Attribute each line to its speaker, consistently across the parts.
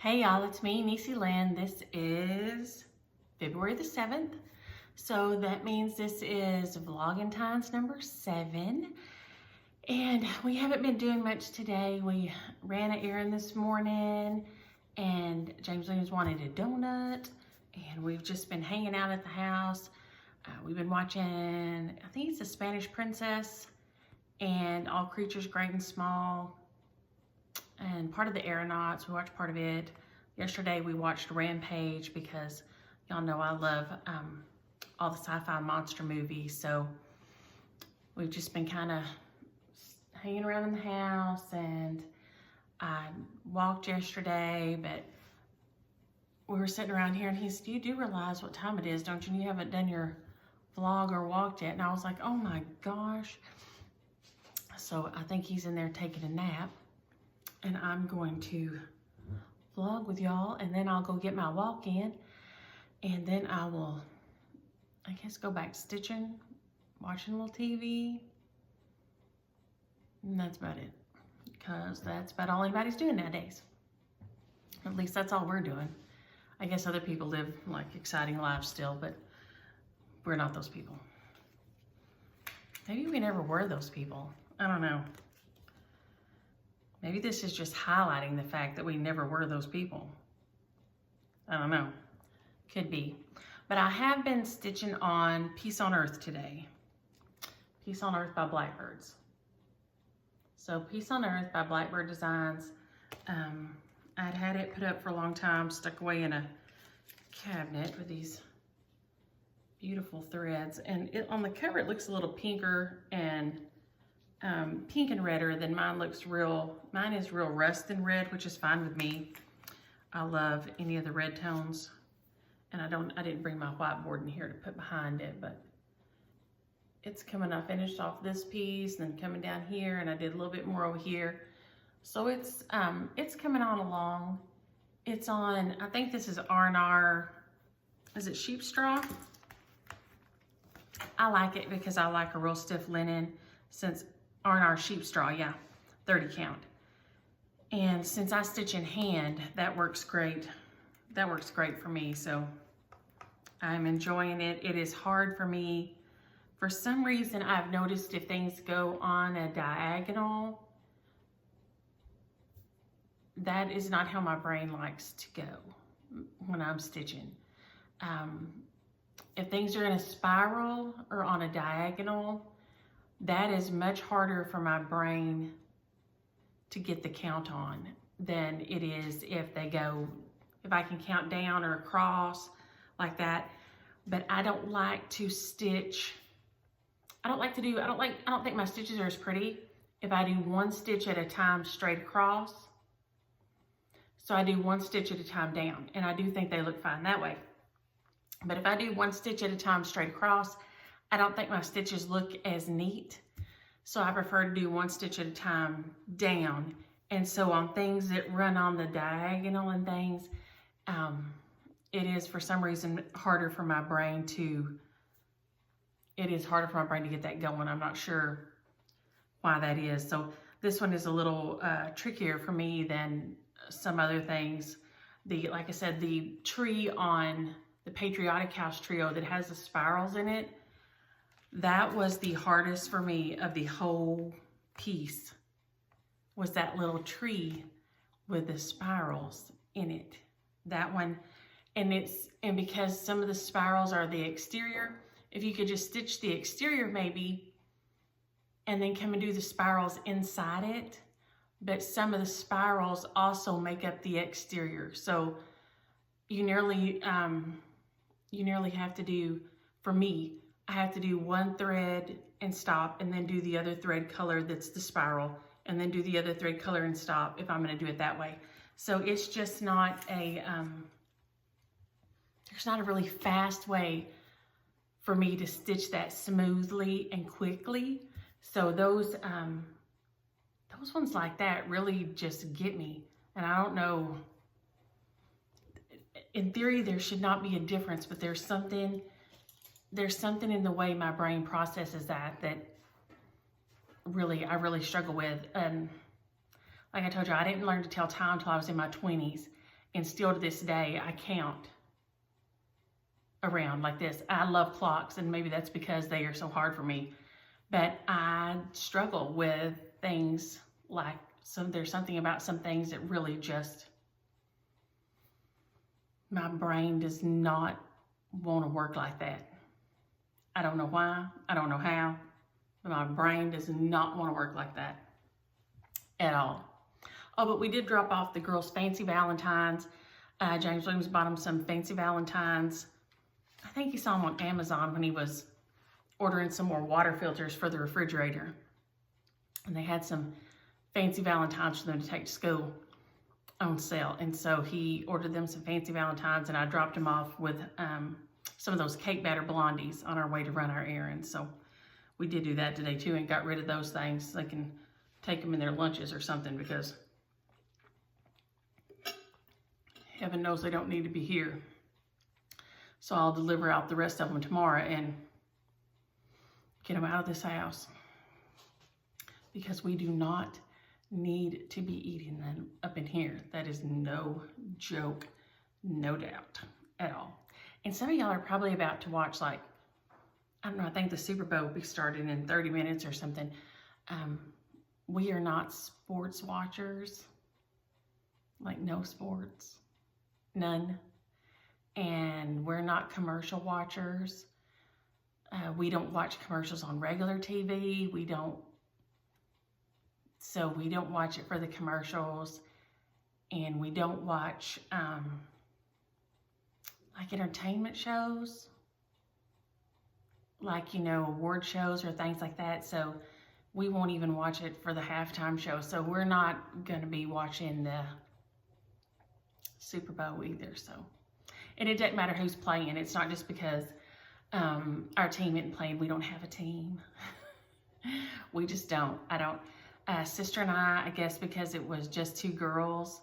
Speaker 1: Hey y'all, it's me, Niecy Lynn. This is February the 7th. So that means this is Vlogentines number 7. And we haven't been doing much today. We ran an errand this morning and James Williams wanted a donut. And we've just been hanging out at the house. We've been watching, I think it's The Spanish Princess and All Creatures Great and Small. And part of the Aeronauts, we watched part of it. Yesterday we watched Rampage because y'all know I love all the sci-fi monster movies. So we've just been kind of hanging around in the house, and I walked yesterday, but we were sitting around here and he said, "You do realize what time it is, don't you? You haven't done your vlog or walked yet." And I was like, oh my gosh. So I think he's in there taking a nap. And I'm going to vlog with y'all, and then I'll go get my walk in, and then I will, I guess, go back stitching, watching a little TV, and that's about it, because that's about all anybody's doing nowadays. At least that's all we're doing. I guess other people live like exciting lives still, but we're not those people. Maybe we never were those people. I don't know. Maybe this is just highlighting the fact that we never were those people. I don't know. Could be. But I have been stitching on Peace on Earth today. Peace on Earth by Blackbirds. So Peace on Earth by Blackbird Designs. I'd had it put up for a long time, stuck away in a cabinet with these beautiful threads. And on the cover, it looks a little pinker and pink and redder than mine looks real. Mine is real rust and red, which is fine with me. I love any of the red tones. And I didn't bring my whiteboard in here to put behind it, but it's coming. I finished off this piece and then coming down here, and I did a little bit more over here. So it's coming on along. It's on, I think this is R&R, is it sheep straw? I like it because I like a real stiff linen, since R&R sheep straw, yeah, 30 count. And since I stitch in hand, that works great. That works great for me, so I'm enjoying it. It is hard for me. For some reason, I've noticed if things go on a diagonal, that is not how my brain likes to go when I'm stitching. If things are in a spiral or on a diagonal, that is much harder for my brain to get the count on than it is if they go, if I can count down or across like that. But I don't like to stitch. I don't think my stitches are as pretty if I do one stitch at a time straight across. So I do one stitch at a time down, and I do think they look fine that way. But if I do one stitch at a time straight across, I don't think my stitches look as neat. So I prefer to do one stitch at a time down. And so on things that run on the diagonal and things, it is for some reason harder for my brain to get that going. I'm not sure why that is. So this one is a little trickier for me than some other things. Like I said, the tree on the Patriotic House trio that has the spirals in it, that was the hardest for me of the whole piece, was that little tree with the spirals in it. That one, and because some of the spirals are the exterior, if you could just stitch the exterior maybe, and then come and do the spirals inside it, but some of the spirals also make up the exterior. So you nearly have to do, for me, I have to do one thread and stop, and then do the other thread color that's the spiral, and then do the other thread color and stop if I'm gonna do it that way. So it's just not a, there's not a really fast way for me to stitch that smoothly and quickly. So those ones like that really just get me. And I don't know, in theory, there should not be a difference, but there's something in the way my brain processes that I really struggle with. And like I told you, I didn't learn to tell time until I was in my 20s. And still to this day, I count around like this. I love clocks, and maybe that's because they are so hard for me. But I struggle with things like, there's something about some things that really just, my brain does not want to work like that. I don't know why, I don't know how, but my brain does not want to work like that at all. Oh, but we did drop off the girls' fancy Valentines. James Williams bought them some fancy Valentines. I think he saw them on Amazon when he was ordering some more water filters for the refrigerator. And they had some fancy Valentines for them to take to school on sale. And so he ordered them some fancy Valentines, and I dropped them off with some of those cake batter blondies on our way to run our errands. So we did do that today too, and got rid of those things. They can take them in their lunches or something, because heaven knows they don't need to be here. So I'll deliver out the rest of them tomorrow and get them out of this house, because we do not need to be eating them up in here. That is no joke, no doubt at all. And some of y'all are probably about to watch, like, I don't know, I think the Super Bowl will be starting in 30 minutes or something. We are not sports watchers, like no sports, none. And we're not commercial watchers. We don't watch commercials on regular TV. We don't watch it for the commercials. And we don't watch like entertainment shows, like, you know, award shows or things like that. So we won't even watch it for the halftime show. So we're not going to be watching the Super Bowl either. So, and it doesn't matter who's playing. It's not just because our team isn't playing. We don't have a team. We just don't. I don't. Sister and I guess because it was just two girls,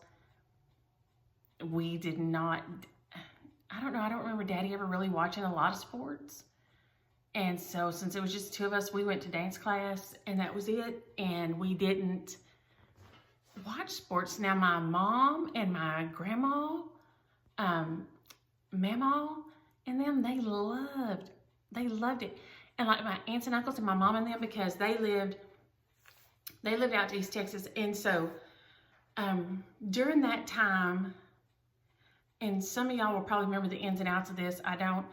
Speaker 1: we did not, I don't know, I don't remember Daddy ever really watching a lot of sports. And so since it was just two of us, we went to dance class and that was it. And we didn't watch sports. Now my mom and my grandma, Mama and them, they loved it. And like my aunts and uncles and my mom and them, because they lived out to East Texas. And so during that time, and some of y'all will probably remember the ins and outs of this, I don't,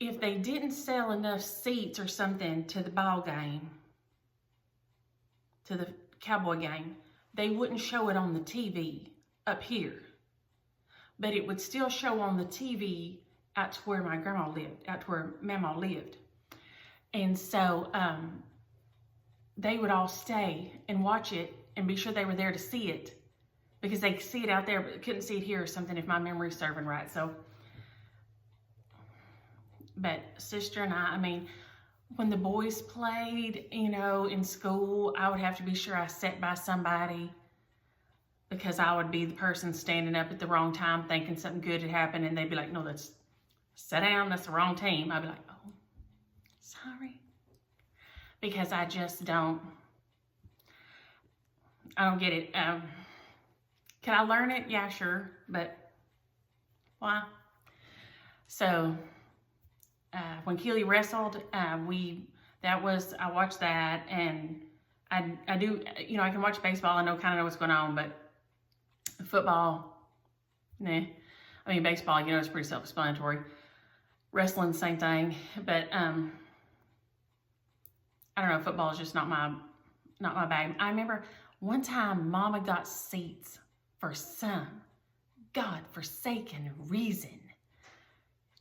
Speaker 1: if they didn't sell enough seats or something to the ball game, to the Cowboy game, they wouldn't show it on the TV up here. But it would still show on the TV out to where my grandma lived, out to where Mama lived. And so they would all stay and watch it and be sure they were there to see it, because they could see it out there but couldn't see it here or something, if my memory's serving right. So, but sister and I mean, when the boys played, you know, in school, I would have to be sure I sat by somebody, because I would be the person standing up at the wrong time thinking something good had happened, and they'd be like, no, that's, sit down, that's the wrong team. I'd be like, oh, sorry. Because I just don't, I don't get it. Can I learn it? Yeah, sure, but why? So when Keely wrestled, I watched that, and I do, you know, I can watch baseball. I kind of know what's going on, but football, nah. I mean, baseball, you know, it's pretty self-explanatory. Wrestling, same thing, but I don't know. Football is just not my bag. I remember one time Mama got seats for some God-forsaken reason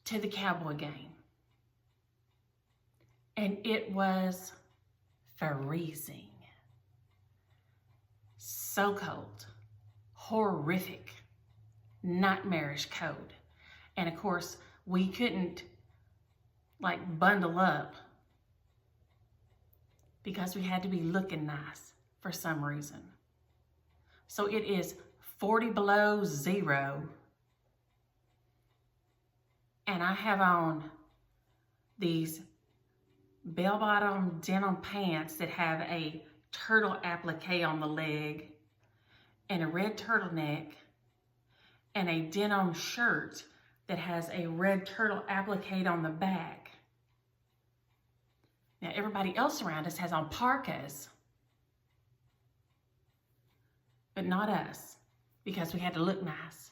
Speaker 1: to the Cowboy game. And it was freezing. So cold. Horrific. Nightmarish cold. And of course, we couldn't like bundle up, because we had to be looking nice for some reason. So it is 40 below zero. And I have on these bell-bottom denim pants that have a turtle applique on the leg and a red turtleneck and a denim shirt that has a red turtle applique on the back. Now, everybody else around us has on parkas, but not us, because we had to look nice.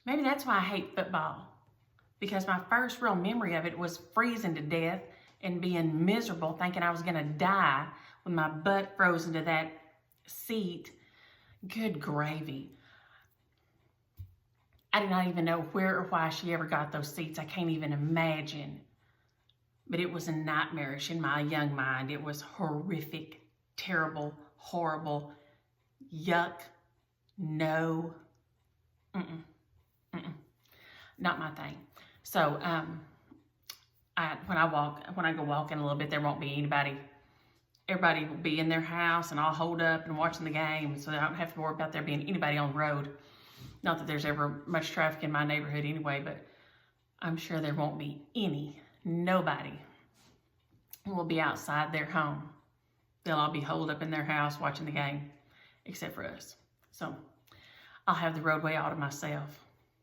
Speaker 1: Maybe that's why I hate football, because my first real memory of it was freezing to death and being miserable, thinking I was gonna die with my butt frozen to that seat. Good gravy. I do not even know where or why she ever got those seats. I can't even imagine. But it was nightmarish in my young mind. It was horrific, terrible, horrible, yuck, no, not my thing. So when I go walking a little bit, there won't be anybody. Everybody will be in their house and I'll hold up and watching the game, so I don't have to worry about there being anybody on the road. Not that there's ever much traffic in my neighborhood anyway, but I'm sure there won't be nobody will be outside their home. They'll all be holed up in their house watching the game, except for us. So I'll have the roadway all to myself,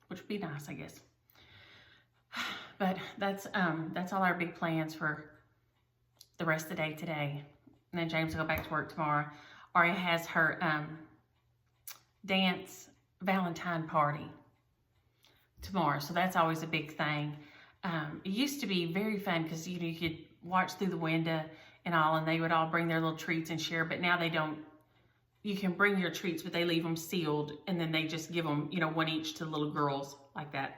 Speaker 1: which would be nice, I guess. But that's all our big plans for the rest of the day today. And then James will go back to work tomorrow. Aria has her dance Valentine party tomorrow, so that's always a big thing. It used to be very fun because you could watch through the window and all, and they would all bring their little treats and share. But now they don't. You can bring your treats, but they leave them sealed, and then they just give them, one each to little girls like that.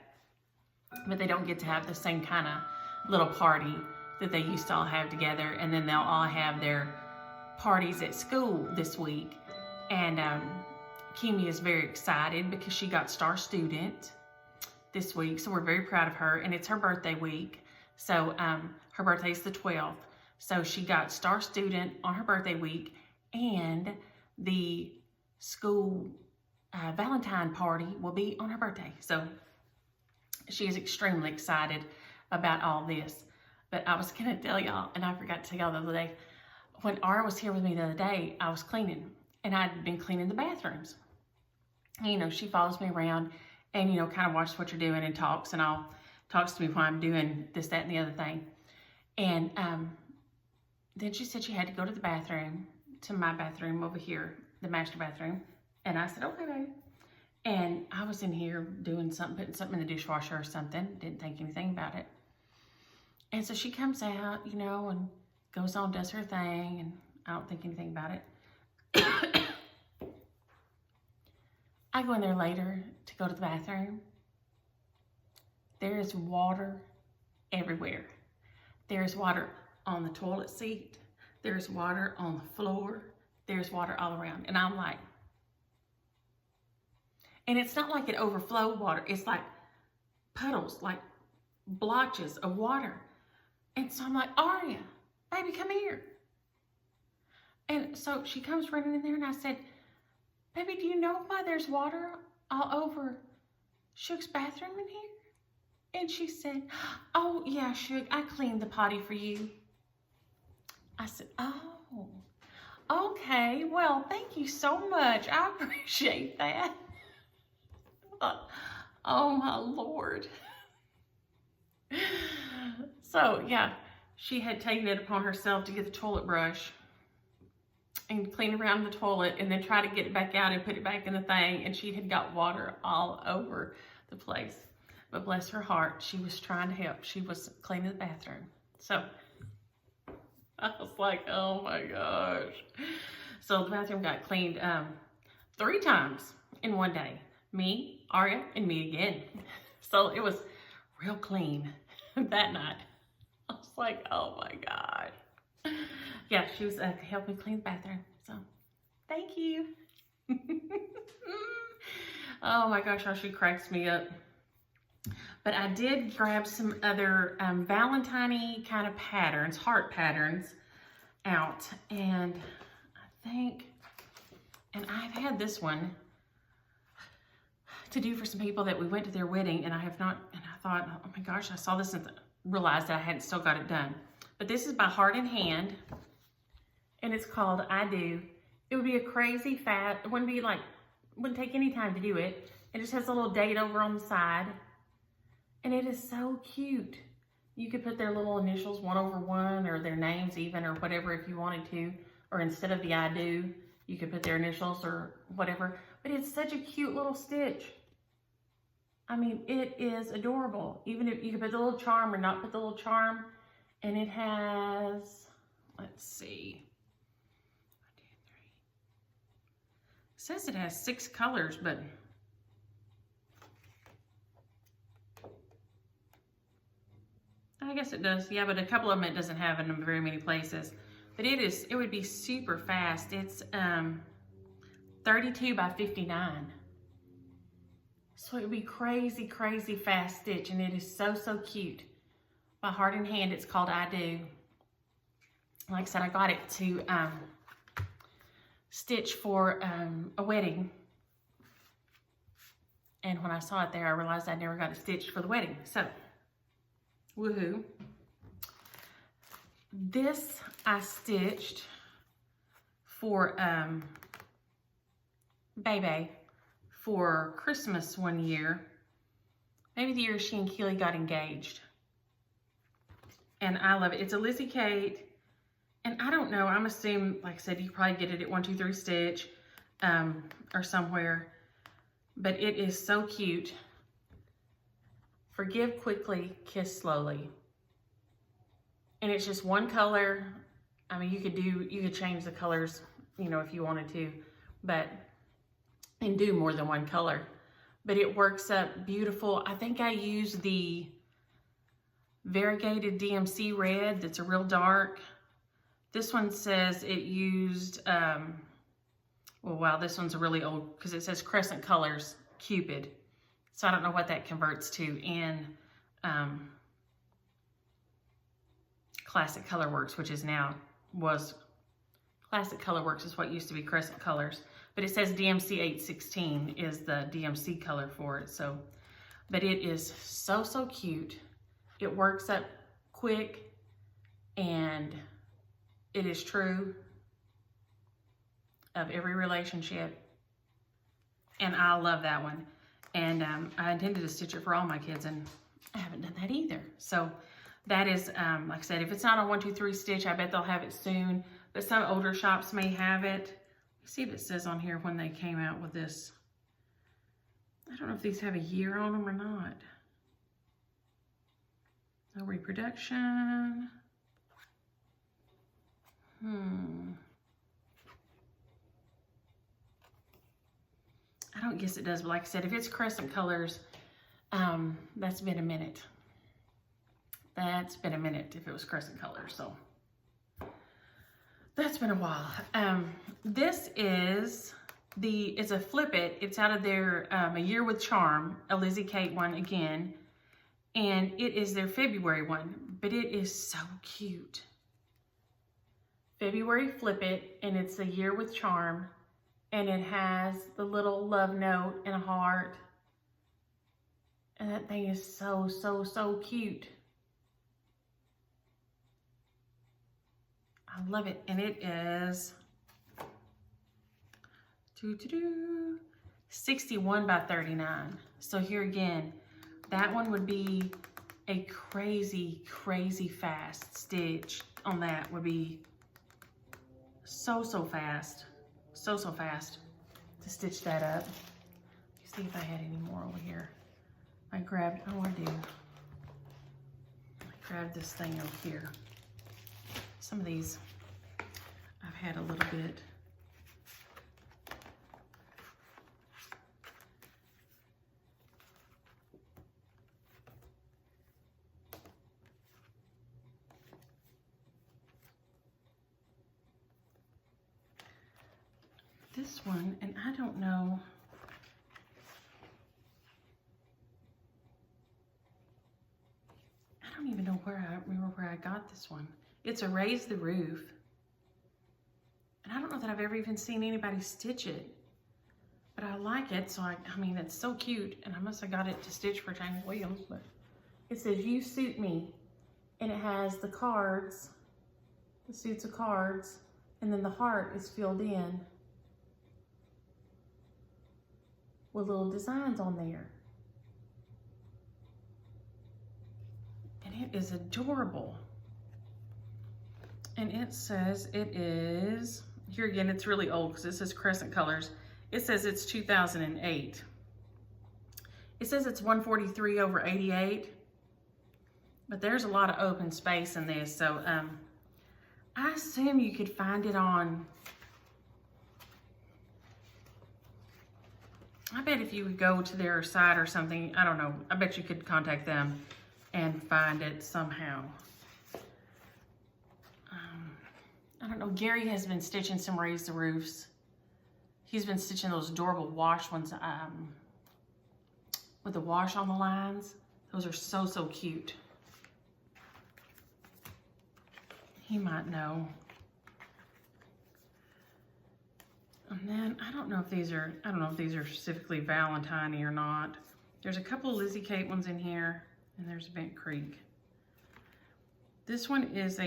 Speaker 1: But they don't get to have the same kind of little party that they used to all have together. And then they'll all have their parties at school this week. And Kimi is very excited because she got Star Student this week, so we're very proud of her, and it's her birthday week. So her birthday is the 12th, so she got Star Student on her birthday week, and the school Valentine party will be on her birthday. So she is extremely excited about all this. But I was gonna tell y'all, and I forgot to tell y'all the other day, when Ara was here with me the other day, I was cleaning, and I'd been cleaning the bathrooms. She follows me around and, kind of watches what you're doing and talks to me while I'm doing this, that, and the other thing. And then she said she had to go to the bathroom, to my bathroom over here, the master bathroom. And I said, okay, baby. And I was in here doing something, putting something in the dishwasher or something, didn't think anything about it. And so she comes out, and goes on, does her thing, and I don't think anything about it. I go in there later to go to the bathroom. There is water everywhere. There's water on the toilet seat. There's water on the floor. There's water all around. And I'm like, and it's not like it overflowed water. It's like puddles, like blotches of water. And so I'm like, Aria, baby, come here. And so she comes running in there, and I said, baby, do you know why there's water all over Shook's bathroom in here? And she said, oh, yeah, Shook, I cleaned the potty for you. I said, oh, okay, well, thank you so much. I appreciate that. Oh, my Lord. So, yeah, she had taken it upon herself to get the toilet brush and clean around the toilet and then try to get it back out and put it back in the thing, and she had got water all over the place. But bless her heart, she was trying to help. She was cleaning the bathroom. So I was like, oh my gosh. So the bathroom got cleaned 3 times in one day. Me, Aria, and me again. So it was real clean that night. I was like, oh my God. Yeah, she was helping clean the bathroom. So thank you. Oh my gosh, how she cracks me up. But I did grab some other Valentine-y kind of patterns, heart patterns out. And I think, and I've had this one to do for some people that we went to their wedding, and I have not, and I thought, oh my gosh, I saw this and realized that I hadn't still got it done. But this is by Heart in Hand, and it's called I Do. It would be a crazy fat, it wouldn't be like wouldn't take any time to do it. It just has a little date over on the side. And it is so cute. You could put their little initials 1 over 1 or their names even or whatever if you wanted to. Or instead of the I do, you could put their initials or whatever. But it's such a cute little stitch. I mean, it is adorable. Even if you could put the little charm or not put the little charm. And it has, let's see. 1, 2, 3. It says it has 6 colors, but I guess it does. Yeah, but a couple of them it doesn't have in very many places. But it would be super fast. It's 32 by 59. So it would be crazy, crazy fast stitch. And it is so, so cute. By Heart in Hand, it's called I Do. Like I said, I got it to stitch for a wedding. And when I saw it there, I realized I never got it stitched for the wedding. So, woohoo. This I stitched for Bebe for Christmas one year. Maybe the year she and Keely got engaged. And I love it. It's a Lizzie Kate. And I don't know, I'm assuming, like I said, you probably get it at 1, 2, 3 Stitch or somewhere. But it is so cute. Forgive quickly, kiss slowly. And it's just one color. I mean, you could change the colors, you know, if you wanted to, and do more than one color. But it works up beautiful. I think I used the variegated DMC red that's a real dark. This one says it used, well, wow, this one's a really old, because it says Crescent Colors Cupid. So I don't know what that converts to in Classic Colorworks, which is now, Classic Colorworks is what used to be Crescent Colors. But it says DMC 816 is the DMC color for it. So, but it is so, so cute. It works up quick, and it is true of every relationship. And I love that one. And I intended to stitch it for all my kids, and I haven't done that either. So that is, like I said, if it's not on 1, 2, 3 Stitch, I bet they'll have it soon. But some older shops may have it. Let's see if it says on here when they came out with this. I don't know if these have a year on them or not. No reproduction. I don't guess it does, but like I said, if it's Crescent Colors, that's been a minute. That's been a minute if it was Crescent Colors, so that's been a while. This is it's a Flip It. It's out of their A Year with Charm, a Lizzie Kate one again, and it is their February one, but it is so cute. February Flip It, and it's A Year with Charm. And it has the little love note and a heart. And that thing is so, so, so cute. I love it. And it is 61 by 39. So here again, that one would be a crazy, crazy fast stitch on that. Would be so, so fast. So, so fast to stitch that up. Let's see if I had any more over here. I grabbed this thing over here. Some of these I've had a little bit. This one, and I don't know. I don't even know remember where I got this one. It's a Raise the Roof. And I don't know that I've ever even seen anybody stitch it. But I like it, so I mean, it's so cute. And I must have got it to stitch for James Williams, but it says, "You suit me." And it has the cards, the suits of cards, and then the heart is filled in. with little designs on there. And it is adorable. And it says it is, here again, it's really old because it says Crescent Colors. It says it's 2008. It says it's 143/88, but there's a lot of open space in this. So I assume you could find it on, I bet if you would go to their site or something, I don't know, I bet you could contact them and find it somehow. I don't know, Gary has been stitching some Raise the Roofs. He's been stitching those adorable wash ones with the wash on the lines. Those are so, so cute. He might know. And then I don't know if these are specifically Valentine or not. There's a couple of Lizzie Kate ones in here, and there's Bent Creek. This one is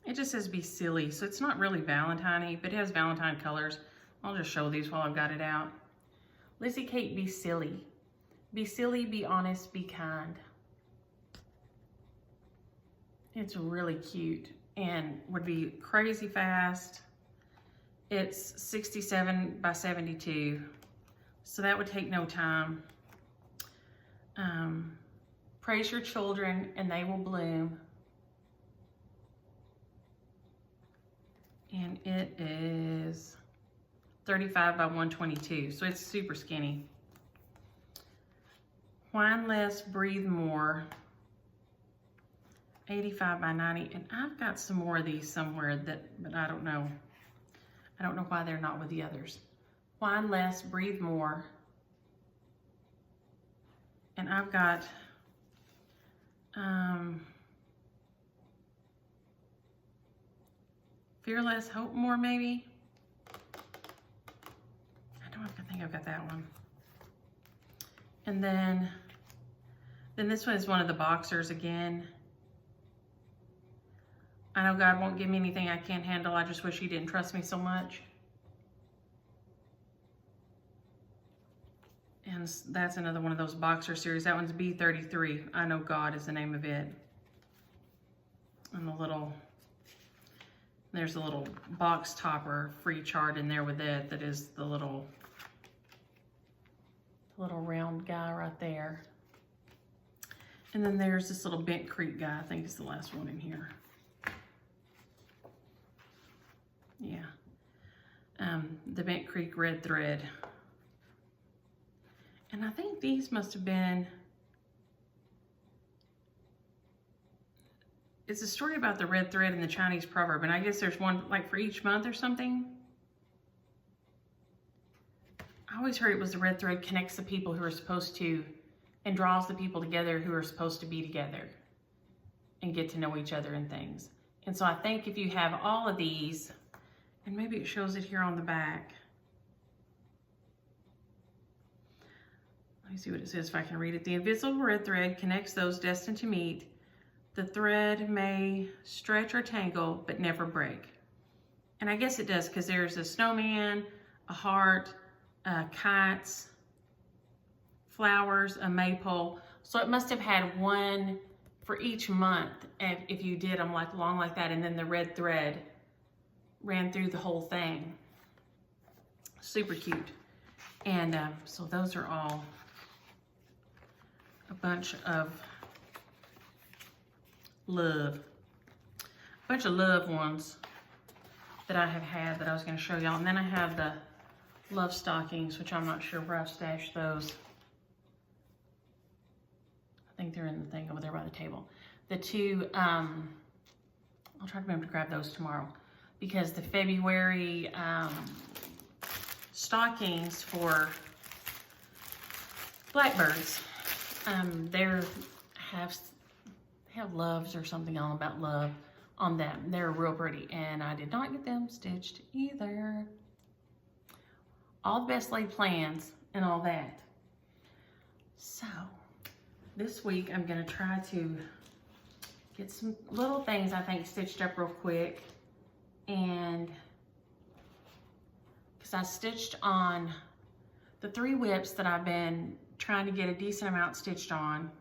Speaker 1: it just says Be Silly, so it's not really Valentine-y, but it has Valentine colors. I'll just show these while I've got it out. Lizzie Kate, Be Silly. Be silly, be honest, be kind. It's really cute and would be crazy fast. It's 67 by 72, so that would take no time. Praise your children and they will bloom. And it is 35 by 122, so it's super skinny. Whine less, breathe more. 85 by 90, and I've got some more of these somewhere but I don't know. I don't know why they're not with the others. Whine less, breathe more. And I've got Fearless, Hope More, maybe. I think I've got that one. And then this one is one of the boxers again. I know God won't give me anything I can't handle. I just wish He didn't trust me so much. And that's another one of those boxer series. That one's B33. I Know God is the name of it. And there's a little box topper free chart in there with it that is the little round guy right there. And then there's this little Bent Creek guy. I think it's the last one in here. Yeah. The Bent Creek Red Thread. And I think these must have been, it's a story about the red thread in the Chinese proverb, and I guess there's one like for each month or something. I always heard it was the red thread connects the people who are supposed to, and draws the people together who are supposed to be together and get to know each other and things. And so I think if you have all of these, and maybe it shows it here on the back. Let me see what it says if I can read it. The invisible red thread connects those destined to meet. The thread may stretch or tangle, but never break. And I guess it does, because there's a snowman, a heart, kites, flowers, a maypole. So it must have had one for each month if you did them like long like that, and then the red thread ran through the whole thing. Super cute. And so those are all a bunch of love. A bunch of love ones that I have had that I was going to show y'all. And then I have the love stockings, which I'm not sure where I've stashed those. I think they're in the thing over there by the table. The two, I'll try to remember to grab those tomorrow, because the February stockings for Blackbirds, they have loves or something on about love on them. They're real pretty, and I did not get them stitched either. All the best laid plans and all that. So this week I'm gonna try to get some little things I think stitched up real quick, and because I stitched on the 3 whips that I've been trying to get a decent amount stitched on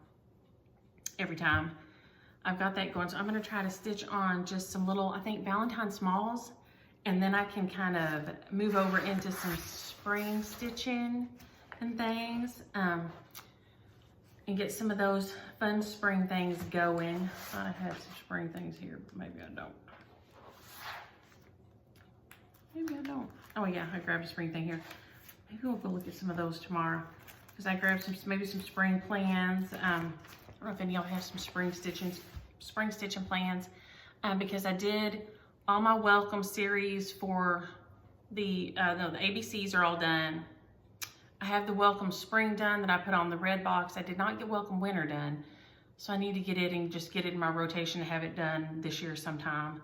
Speaker 1: every time. I've got that going, so I'm gonna try to stitch on just some little, I think, Valentine smalls, and then I can kind of move over into some spring stitching and things, and get some of those fun spring things going. I thought I had some spring things here, but maybe I don't. Maybe I don't. Oh yeah, I grabbed a spring thing here. Maybe we'll go look at some of those tomorrow, because I grabbed some, maybe some spring plans. I don't know if any of y'all have some spring stitching plans, because I did all my welcome series for the ABCs are all done. I have the welcome spring done that I put on the red box. I did not get welcome winter done, so I need to get it and just get it in my rotation to have it done this year sometime.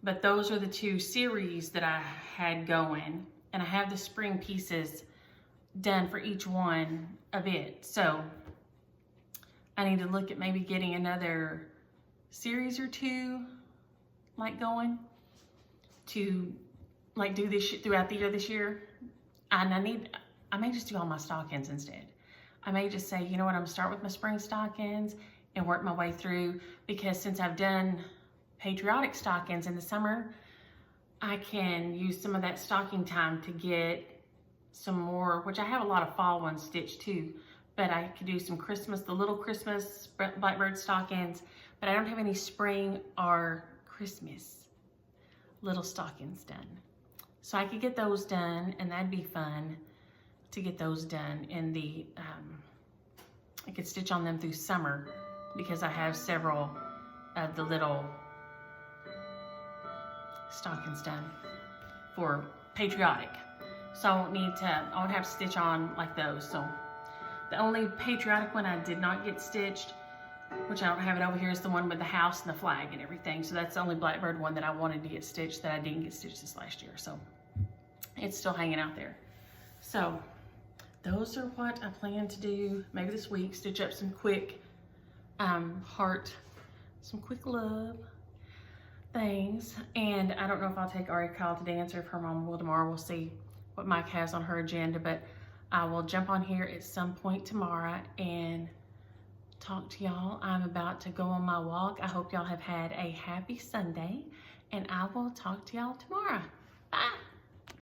Speaker 1: But those are the 2 series that I had going, and I have the spring pieces done for each one of it. So I need to look at maybe getting another series or 2 like going to like do this throughout the year this year. And I may just do all my stockings instead. I may just say, you know what, I'm gonna start with my spring stockings and work my way through, because since I've done patriotic stockings in the summer, I can use some of that stocking time to get some more, which I have a lot of fall ones stitched too, but I could do some Christmas, the little Christmas Blackbird stockings, but I don't have any spring or Christmas little stockings done. So I could get those done, and that'd be fun to get those done in the, I could stitch on them through summer, because I have several of the little stockings done for patriotic. So I won't have to stitch on like those. So the only patriotic one I did not get stitched, which I don't have it over here, is the one with the house and the flag and everything. So that's the only Blackbird one that I wanted to get stitched that I didn't get stitched this last year. So it's still hanging out there. So those are what I plan to do maybe this week. Stitch up some quick some quick love things. And I don't know if I'll take Ari Kyle to dance or if her mom will tomorrow. We'll see what Mike has on her agenda, but I will jump on here at some point tomorrow and talk to y'all. I'm about to go on my walk. I hope y'all have had a happy Sunday, and I will talk to y'all tomorrow. Bye.